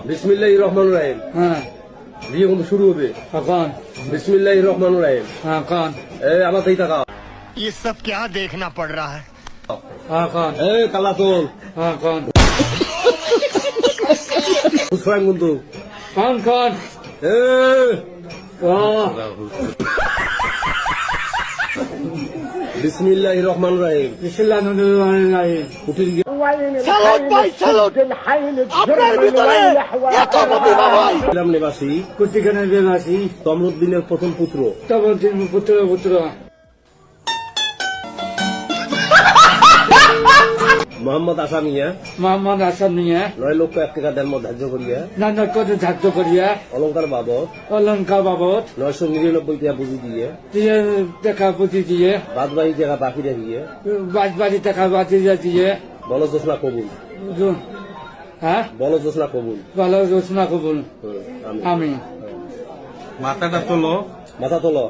বিসমিল্লাহির রহমানির রহিম। হ্যাঁ বিয়ে কিন্তু শুরু হবে। কন বিসমিল্লাহির রহমানির রহিম। হ্যাঁ কন আমার তাই টাকা ये सब क्या देखना पड़ रहा है। হ্যাঁ কন কালা তোল হ্যাঁ কন বুঝলাম কিন্তু কন কন ও বিসমিল্লাহির রহমানির রহিম। বিসমিল্লাহির কুটির গিয়ে আপনার ভিতরে এত প্রতিভা ভাই। ইসলাম নিবাসী কুটিখানের বেলাসি তমরুদ্দিনের প্রথম পুত্র তখন পুত্র পুত্র মোহাম্মদ আসামিয়া মোহাম্মদ আসাদ নিয়ে 9 লক্ষ 1 টাকা দেড় ধার্য করিয়া নানা কত ধার্য করিয়া অলঙ্কার বাবদ অলঙ্কার বাবদ 999 টাকা পুঁজি দিয়ে দিয়ে টাকা পুঁজি দিয়ে বাদ বাকি টাকা বাকি রাখিয়ে বাড়ি টাকা বাঁচি দিয়ে বল জোসনা কবুল হ্যাঁ বল জোসনা কবুল। ভালো রচনা কবুল আমি আমি মাথাটা তোলো। মাথা তোলো।